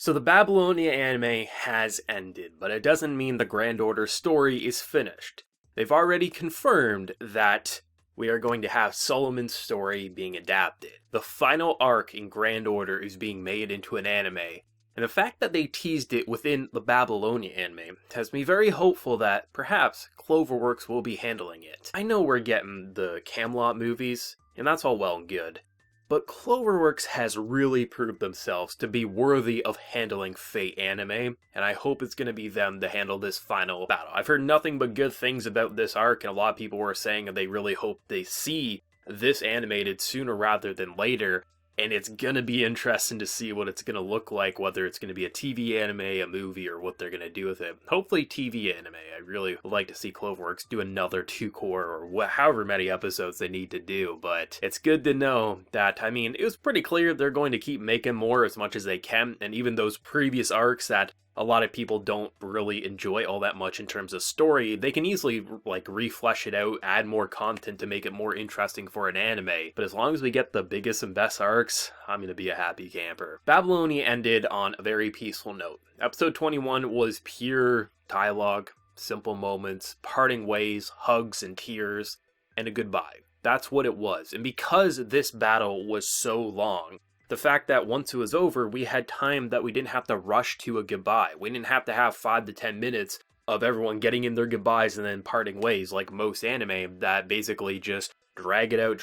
So the Babylonia anime has ended, but it doesn't mean the Grand Order story is finished. They've already confirmed that we are going to have Solomon's story being adapted. The final arc in Grand Order is being made into an anime, and the fact that they teased it within the Babylonia anime has me very hopeful that perhaps Cloverworks will be handling it. I know we're getting the Camelot movies, and that's all well and good, but Cloverworks has really proved themselves to be worthy of handling Fate anime, and I hope it's going to be them to handle this final battle. I've heard nothing but good things about this arc, and a lot of people were saying that they really hope they see this animated sooner rather than later, and it's going to be interesting to see what it's going to look like, whether it's going to be a TV anime, a movie, or what they're going to do with it. Hopefully TV anime. I really would like to see Cloverworks do another 2-core or however many episodes they need to do, but it's good to know that, I mean, it was pretty clear they're going to keep making more as much as they can, and even those previous arcs that a lot of people don't really enjoy all that much in terms of story, they can easily reflesh it out, add more content to make it more interesting for an anime. But as long as we get the biggest and best arcs, I'm gonna be a happy camper. Babylonia ended on a very peaceful note. Episode 21 was pure dialogue, simple moments, parting ways, hugs and tears, and a goodbye. That's what it was. And because this battle was so long, the fact that once it was over, we had time that we didn't have to rush to a goodbye. We didn't have to have 5 to 10 minutes of everyone getting in their goodbyes and then parting ways like most anime that basically just drag it out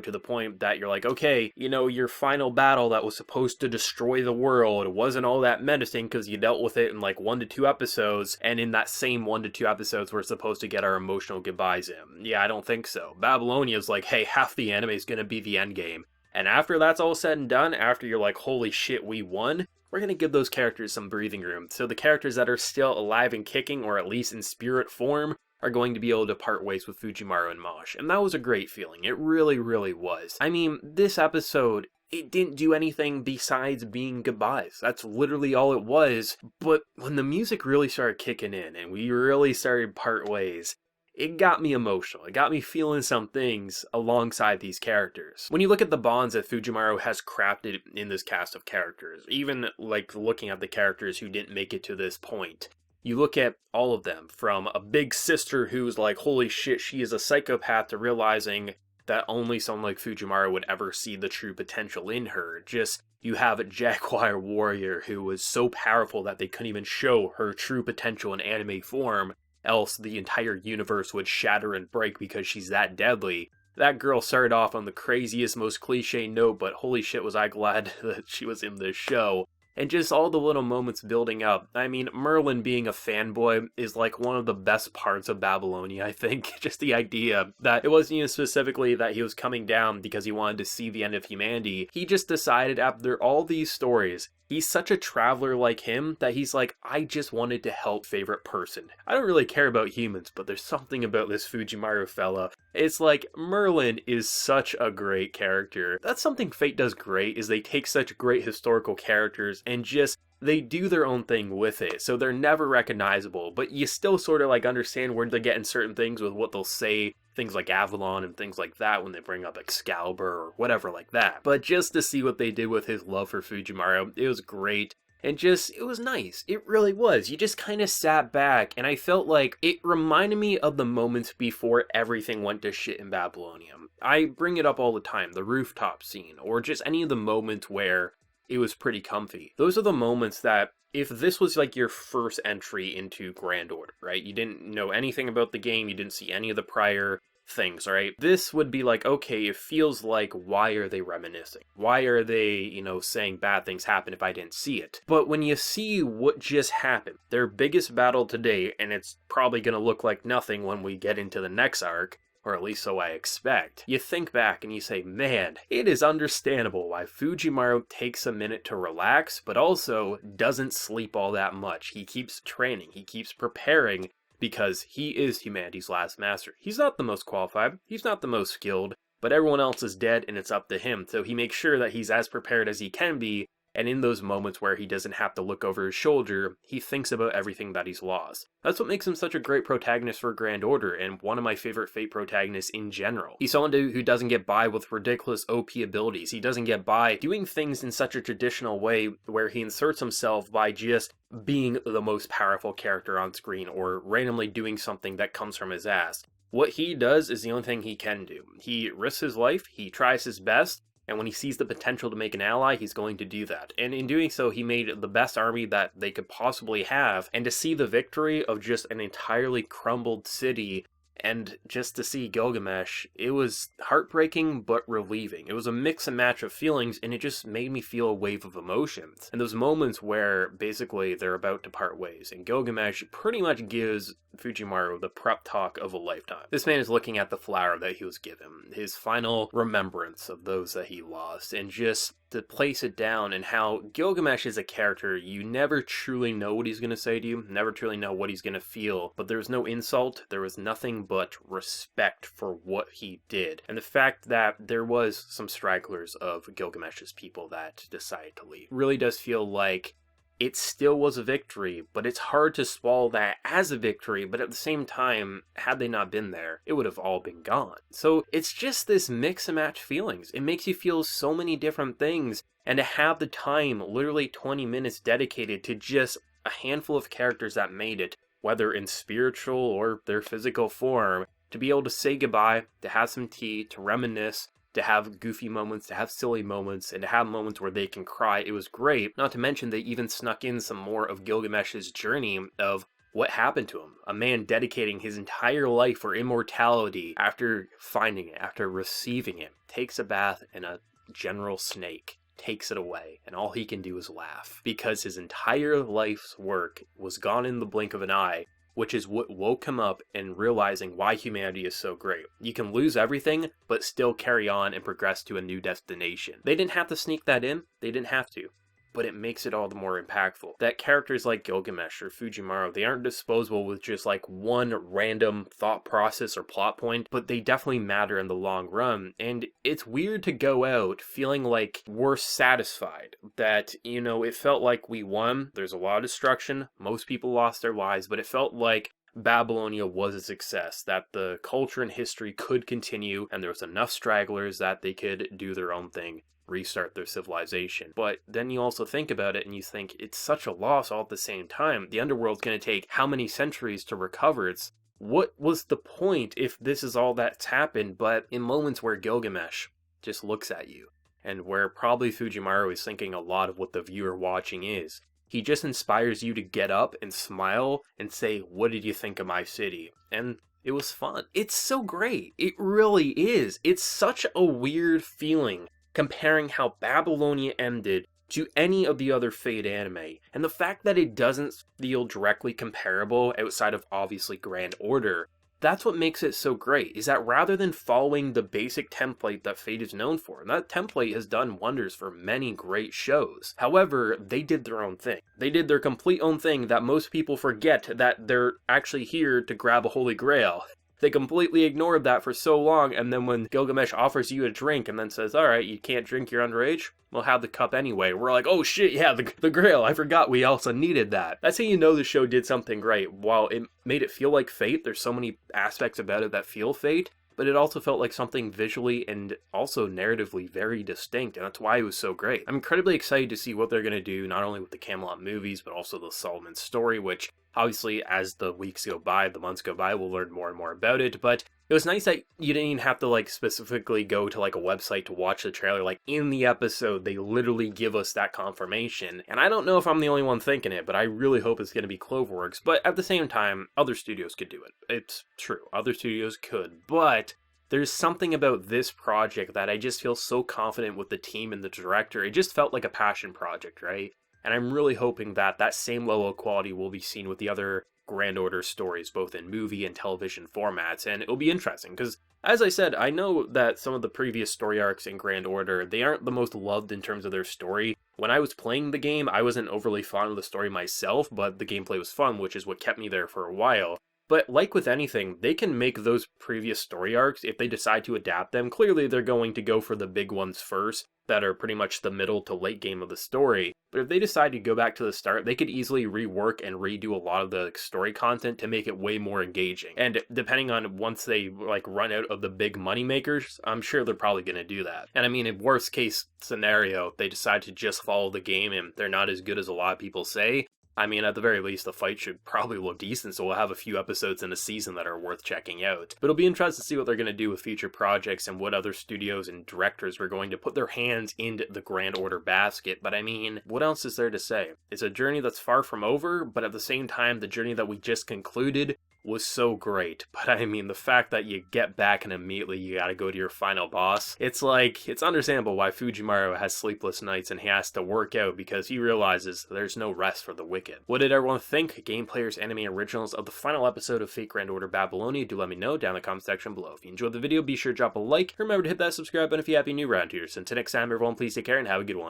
to the point that you're like, okay, you know, your final battle that was supposed to destroy the world wasn't all that menacing because you dealt with it in like 1 to 2 episodes, and in that same 1 to 2 episodes we're supposed to get our emotional goodbyes in. Yeah, I don't think so. Babylonia's like, hey, half the anime is gonna be the end game. And after that's all said and done, after you're like, holy shit, we won, we're going to give those characters some breathing room. So the characters that are still alive and kicking, or at least in spirit form, are going to be able to part ways with Fujimaru and Majuu. And that was a great feeling. It really, really was. I mean, this episode, it didn't do anything besides being goodbyes. That's literally all it was. But when the music really started kicking in and we really started part ways, it got me emotional. It got me feeling some things alongside these characters. When you look at the bonds that Fujimaru has crafted in this cast of characters, even like looking at the characters who didn't make it to this point, you look at all of them, from a big sister who's like, holy shit, she is a psychopath, to realizing that only someone like Fujimaru would ever see the true potential in her. Just, you have a Jaguar warrior who was so powerful that they couldn't even show her true potential in anime form, else the entire universe would shatter and break because she's that deadly. That girl started off on the craziest, most cliche note, but holy shit was I glad that she was in this show. And just all the little moments building up. I mean, Merlin being a fanboy is like one of the best parts of Babylonia, I think. Just the idea that it wasn't even specifically that he was coming down because he wanted to see the end of humanity. He just decided after all these stories, he's such a traveler like him that he's like, I just wanted to help favorite person. I don't really care about humans, but there's something about this Fujimaru fella. It's like, Merlin is such a great character. That's something Fate does great, is they take such great historical characters and just, they do their own thing with it. So they're never recognizable, but you still sort of like understand where they're getting certain things with what they'll say. Things like Avalon and things like that when they bring up Excalibur or whatever like that. But just to see what they did with his love for Fujimaru, it was great. And just, it was nice. It really was. You just kind of sat back and I felt like it reminded me of the moments before everything went to shit in Babylonia. I bring it up all the time, the rooftop scene, or just any of the moments where it was pretty comfy. Those are the moments that, if this was like your first entry into Grand Order, right? You didn't know anything about the game, you didn't see any of the prior things, right? This would be like, okay, it feels like, why are they reminiscing? Why are they, you know, saying bad things happen if I didn't see it? But when you see what just happened, their biggest battle today, and it's probably gonna look like nothing when we get into the next arc, or at least so I expect, you think back and you say, man, it is understandable why Fujimaru takes a minute to relax, but also doesn't sleep all that much. He keeps training, he keeps preparing, because he is humanity's last master. He's not the most qualified, he's not the most skilled, but everyone else is dead and it's up to him, so he makes sure that he's as prepared as he can be And in those moments where he doesn't have to look over his shoulder, he thinks about everything that he's lost. That's what makes him such a great protagonist for Grand Order, and one of my favorite Fate protagonists in general. He's someone who doesn't get by with ridiculous OP abilities. He doesn't get by doing things in such a traditional way where he inserts himself by just being the most powerful character on screen, or randomly doing something that comes from his ass. What he does is the only thing he can do. He risks his life, he tries his best, and when he sees the potential to make an ally, he's going to do that. And in doing so, he made the best army that they could possibly have. And to see the victory of just an entirely crumbled city, and just to see Gilgamesh, it was heartbreaking but relieving. It was a mix and match of feelings, and it just made me feel a wave of emotions. And those moments where basically they're about to part ways, and Gilgamesh pretty much gives Fujimaru the prep talk of a lifetime. This man is looking at the flower that he was given, his final remembrance of those that he lost, and just to place it down, and how Gilgamesh is a character you never truly know what he's going to say to you, never truly know what he's going to feel, but there was no insult, there was nothing but respect for what he did. And the fact that there was some stragglers of Gilgamesh's people that decided to leave really does feel like it still was a victory, but it's hard to swallow that as a victory, but at the same time, had they not been there, it would have all been gone. So it's just this mix and match feelings. It makes you feel so many different things, and to have the time, literally 20 minutes dedicated to just a handful of characters that made it, whether in spiritual or their physical form, to be able to say goodbye, to have some tea, to reminisce, to have goofy moments, to have silly moments, and to have moments where they can cry. It was great. Not to mention they even snuck in some more of Gilgamesh's journey of what happened to him. A man dedicating his entire life for immortality after finding it, after receiving it, takes a bath in a general snake, takes it away, and all he can do is laugh. Because his entire life's work was gone in the blink of an eye, which is what woke him up in realizing why humanity is so great. You can lose everything, but still carry on and progress to a new destination. They didn't have to sneak that in, they didn't have to, but it makes it all the more impactful. That characters like Gilgamesh or Fujimaru, they aren't disposable with just like one random thought process or plot point, but they definitely matter in the long run. And it's weird to go out feeling like we're satisfied, that, you know, it felt like we won. There's a lot of destruction, most people lost their lives, but it felt like Babylonia was a success, that the culture and history could continue, and there was enough stragglers that they could do their own thing, restart their civilization. But then you also think about it and you think it's such a loss all at the same time. The underworld's going to take how many centuries to recover? What was the point if this is all that's happened? But in moments where Gilgamesh just looks at you, and where probably Fujimaru is thinking a lot of what the viewer watching is, he just inspires you to get up and smile and say, what did you think of my city? And it was fun. It's so great. It really is. It's such a weird feeling comparing how Babylonia ended to any of the other Fate anime, and the fact that it doesn't feel directly comparable outside of obviously Grand Order, that's what makes it so great, is that rather than following the basic template that Fate is known for, and that template has done wonders for many great shows, however, they did their own thing. They did their complete own thing that most people forget that they're actually here to grab a holy grail. They completely ignored that for so long, and then when Gilgamesh offers you a drink and then says, alright, you can't drink, you're underage, we'll have the cup anyway. We're like, oh shit, yeah, the grail, I forgot we also needed that. That's how you know the show did something great. While it made it feel like Fate, there's so many aspects about it that feel Fate, but it also felt like something visually and also narratively very distinct, and that's why it was so great. I'm incredibly excited to see what they're going to do, not only with the Camelot movies, but also the Solomon story, which obviously, as the weeks go by, the months go by, we'll learn more and more about it, but it was nice that you didn't even have to, like, specifically go to, like, a website to watch the trailer. Like, in the episode, they literally give us that confirmation, and I don't know if I'm the only one thinking it, but I really hope it's going to be Cloverworks, but at the same time, other studios could do it. It's true, other studios could, but there's something about this project that I just feel so confident with the team and the director. It just felt like a passion project, right? And I'm really hoping that that same level of quality will be seen with the other Grand Order stories, both in movie and television formats, and it'll be interesting, because, as I said, I know that some of the previous story arcs in Grand Order, they aren't the most loved in terms of their story. When I was playing the game, I wasn't overly fond of the story myself, but the gameplay was fun, which is what kept me there for a while. But like with anything, they can make those previous story arcs if they decide to adapt them. Clearly, they're going to go for the big ones first, that are pretty much the middle to late game of the story. But if they decide to go back to the start, they could easily rework and redo a lot of the story content to make it way more engaging. And depending on once they run out of the big money makers, I'm sure they're probably going to do that. And I mean, in worst case scenario, they decide to just follow the game and they're not as good as a lot of people say. I mean, at the very least, the fight should probably look decent, so we'll have a few episodes in a season that are worth checking out. But it'll be interesting to see what they're going to do with future projects and what other studios and directors are going to put their hands into the Grand Order basket. But I mean, what else is there to say? It's a journey that's far from over, but at the same time, the journey that we just concluded was so great. But I mean, the fact that you get back and immediately you gotta go to your final boss, it's understandable why Fujimaru has sleepless nights and he has to work out because he realizes there's no rest for the wicked. What did everyone think? Game Players Anime Originals of the final episode of Fate Grand Order Babylonia? Do let me know down in the comment section below. If you enjoyed the video, be sure to drop a like. Remember to hit that subscribe button if you happy new around here. So until next time, everyone, please take care and have a good one.